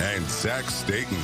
and Zach Staton.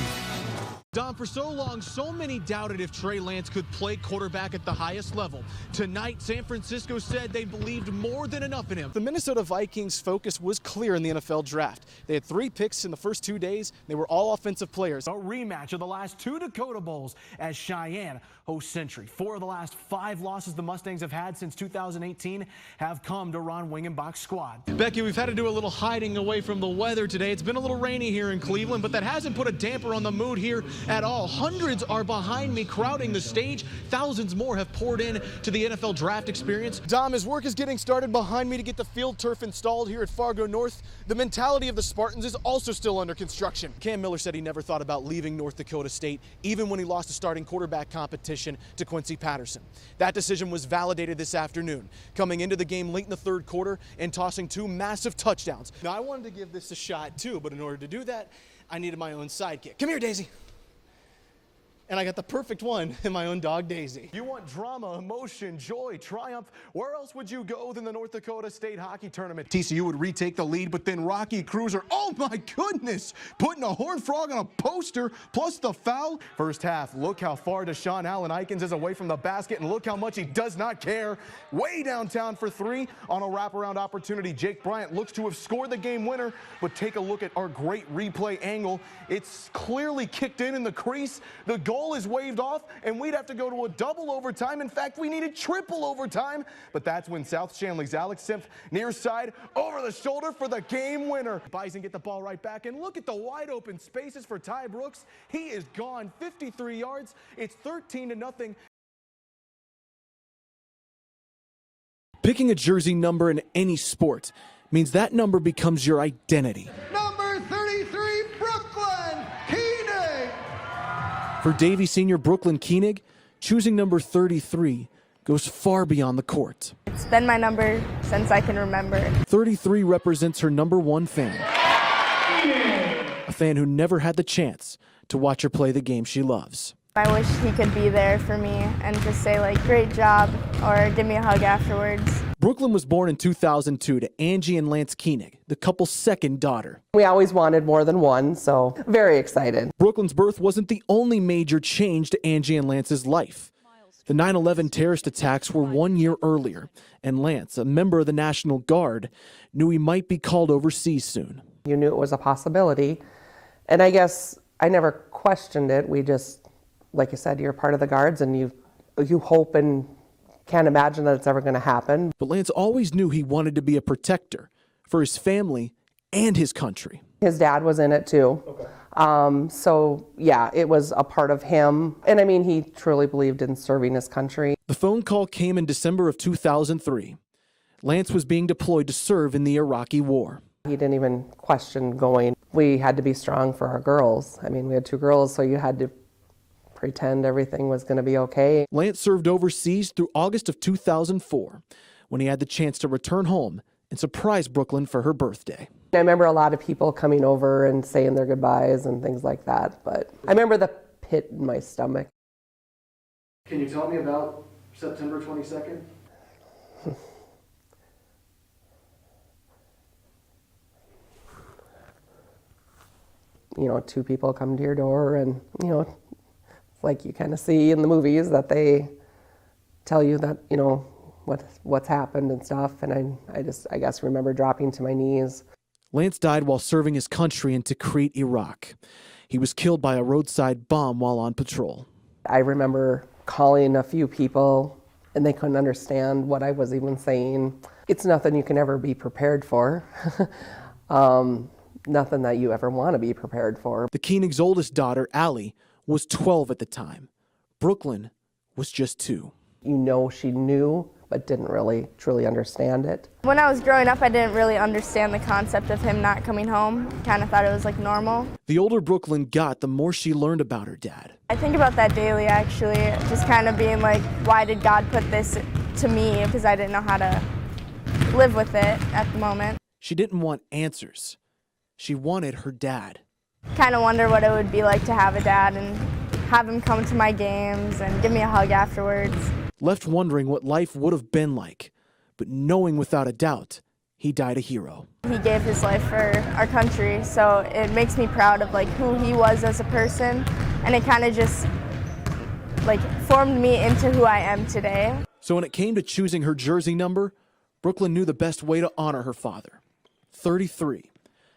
Don, for so long, so many doubted if Trey Lance could play quarterback at the highest level. Tonight, San Francisco said they believed more than enough in him. The Minnesota Vikings' focus was clear in the NFL draft. They had 3 picks in the first 2 days. They were all offensive players. A rematch of the last 2 Dakota Bowls as Cheyenne hosts Century. 4 of the last 5 losses the Mustangs have had since 2018 have come to Ron Wingenbach's squad. Becky, we've had to do a little hiding away from the weather today. It's been a little rainy here in Cleveland, but that hasn't put a damper on the mood here at all. Hundreds are behind me crowding the stage. Thousands more have poured in to the NFL draft experience. Dom, as work is getting started behind me to get the field turf installed here at Fargo North, the mentality of the Spartans is also still under construction. Cam Miller said he never thought about leaving North Dakota State, even when he lost a starting quarterback competition to Quincy Patterson. That decision was validated this afternoon, coming into the game late in the 3rd quarter and tossing 2 massive touchdowns. Now, I wanted to give this a shot too, but in order to do that, I needed my own sidekick. Come here, Daisy. And I got the perfect one in my own dog, Daisy. You want drama, emotion, joy, triumph? Where else would you go than the North Dakota State hockey tournament? TCU would retake the lead, but then Rocky Cruiser, oh my goodness, putting a Horned Frog on a poster, plus the foul. First half, look how far Deshaun Allen Aikens is away from the basket, and look how much he does not care. Way downtown for 3 on a wraparound opportunity. Jake Bryant looks to have scored the game winner, but take a look at our great replay angle. It's clearly kicked in the crease. The goal is waved off, and we'd have to go to a double overtime. In fact, we needed triple overtime, but that's when South Shanley's Alex Simpf near side over the shoulder for the game winner. Bison get the ball right back, and look at the wide open spaces for Ty Brooks. He is gone 53 yards. It's 13-0. Picking a jersey number in any sport means that number becomes your identity. Number 33, Brooklyn Koenig. For Davie Sr. Brooklyn Koenig, choosing number 33 goes far beyond the court. It's been my number since I can remember. 33 represents her number 1 fan. A fan who never had the chance to watch her play the game she loves. I wish he could be there for me and just say, like, great job, or give me a hug afterwards. Brooklyn was born in 2002 to Angie and Lance Koenig, the couple's 2nd daughter. We always wanted more than one, so very excited. Brooklyn's birth wasn't the only major change to Angie and Lance's life. The 9/11 terrorist attacks were 1 year earlier, and Lance, a member of the National Guard, knew he might be called overseas soon. You knew it was a possibility, and I guess I never questioned it. We just, like you said, you're part of the Guards, and you hope and can't imagine that it's ever going to happen. But Lance always knew he wanted to be a protector for his family and his country. His dad was in it too. Okay. So yeah, it was a part of him. And I mean, he truly believed in serving his country. The phone call came in December of 2003. Lance was being deployed to serve in the Iraqi war. He didn't even question going. We had to be strong for our girls. I mean, we had 2 girls, so you had to pretend everything was going to be okay. Lance served overseas through August of 2004, when he had the chance to return home and surprise Brooklyn for her birthday. I remember a lot of people coming over and saying their goodbyes and things like that, but I remember the pit in my stomach. Can you tell me about September 22nd? You know, 2 people come to your door and, you know, like you kind of see in the movies that they tell you that, you know, what's happened and stuff. And I guess remember dropping to my knees. Lance died while serving his country in Tikrit, Iraq. He was killed by a roadside bomb while on patrol. I remember calling a few people and they couldn't understand what I was even saying. It's nothing you can ever be prepared for. Nothing that you ever want to be prepared for. The Koenig's oldest daughter, Allie, was 12 at the time. Brooklyn was just 2. You know she knew, but didn't really truly understand it. When I was growing up, I didn't really understand the concept of him not coming home. Kind of thought it was like normal. The older Brooklyn got, the more she learned about her dad. I think about that daily, actually, just kind of being like, why did God put this to me? Because I didn't know how to live with it at the moment. She didn't want answers. She wanted her dad. Kind of wonder what it would be like to have a dad and have him come to my games and give me a hug afterwards. Left wondering what life would have been like, but knowing without a doubt he died a hero. He gave his life for our country, so it makes me proud of like who he was as a person, and it kind of just like formed me into who I am today. So when it came to choosing her jersey number, Brooklyn knew the best way to honor her father. 33,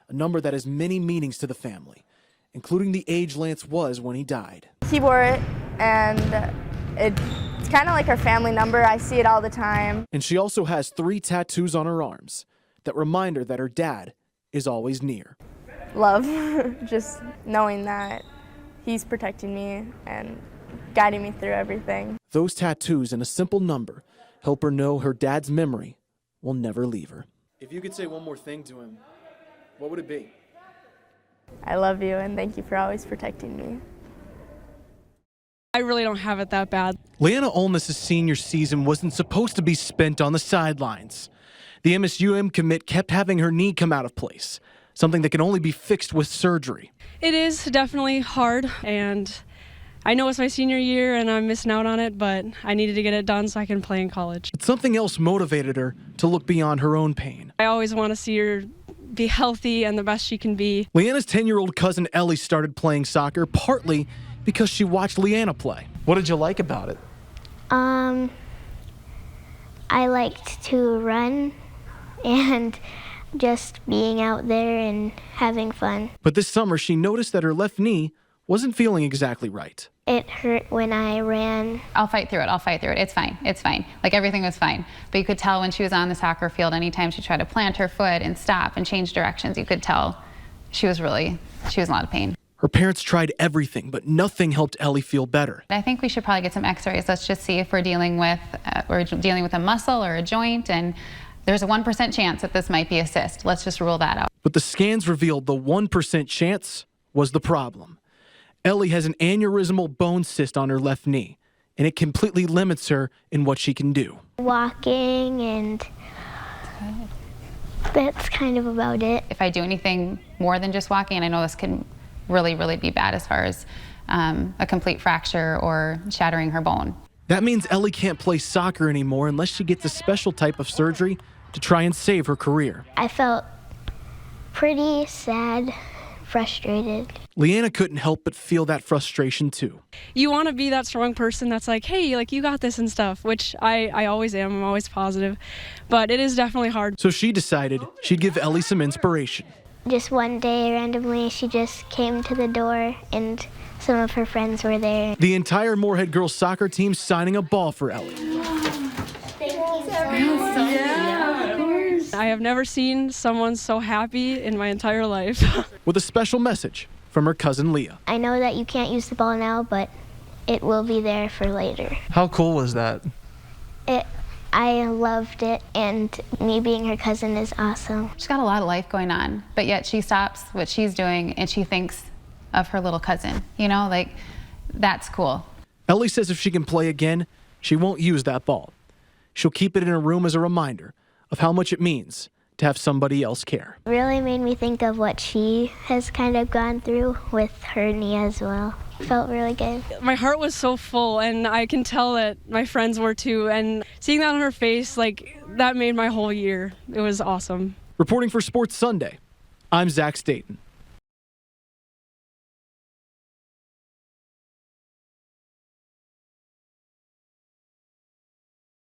a number that has many meanings to the family, including the age Lance was when he died. He wore it, and it's kind of like our family number. I see it all the time. And she also has 3 tattoos on her arms that remind her that her dad is always near. Love, just knowing that he's protecting me and guiding me through everything. Those tattoos and a simple number help her know her dad's memory will never leave her. If you could say one more thing to him, what would it be? I love you, and thank you for always protecting me. I really don't have it that bad. Leanna Olness' senior season wasn't supposed to be spent on the sidelines. The MSUM commit kept having her knee come out of place, something that can only be fixed with surgery. It is definitely hard, and I know it's my senior year and I'm missing out on it, but I needed to get it done so I can play in college. But something else motivated her to look beyond her own pain. I always want to see her be healthy and the best she can be. Leanna's 10-year-old cousin Ellie started playing soccer partly because she watched Leanna play. What did you like about it? I liked to run and just being out there and having fun. But this summer, she noticed that her left knee wasn't feeling exactly right. It hurt when I ran. I'll fight through it. It's fine. It's fine. Like everything was fine. But you could tell when she was on the soccer field, anytime she tried to plant her foot and stop and change directions, you could tell she was in a lot of pain. Her parents tried everything, but nothing helped Ellie feel better. I think we should probably get some x-rays. Let's just see if we're dealing with a muscle or a joint, and there's a 1% chance that this might be a cyst. Let's just rule that out. But the scans revealed the 1% chance was the problem. Ellie has an aneurysmal bone cyst on her left knee, and it completely limits her in what she can do. Walking, and that's kind of about it. If I do anything more than just walking, and I know this can really, really be bad as far as a complete fracture or shattering her bone. That means Ellie can't play soccer anymore unless she gets a special type of surgery to try and save her career. I felt pretty sad, frustrated. Leanna couldn't help but feel that frustration too. You want to be that strong person that's like, hey, like you got this and stuff, which I always am. I'm always positive. But it is definitely hard. So she decided she'd give Ellie some inspiration. Just one day, randomly, she just came to the door and some of her friends were there. The entire Moorhead girls soccer team signing a ball for Ellie. I have never seen someone so happy in my entire life. With a special message from her cousin Leah. I know that you can't use the ball now, but it will be there for later. How cool was that? I loved it, and me being her cousin is awesome. She's got a lot of life going on, but yet she stops what she's doing and she thinks of her little cousin. You know, like, that's cool. Ellie says if she can play again, she won't use that ball. She'll keep it in her room as a reminder of how much it means to have somebody else care. It really made me think of what she has kind of gone through with her knee as well. Felt really good. My heart was so full, and I can tell that my friends were too, and seeing that on her face, like, that made my whole year. It was awesome. Reporting for Sports Sunday, I'm Zach Staton.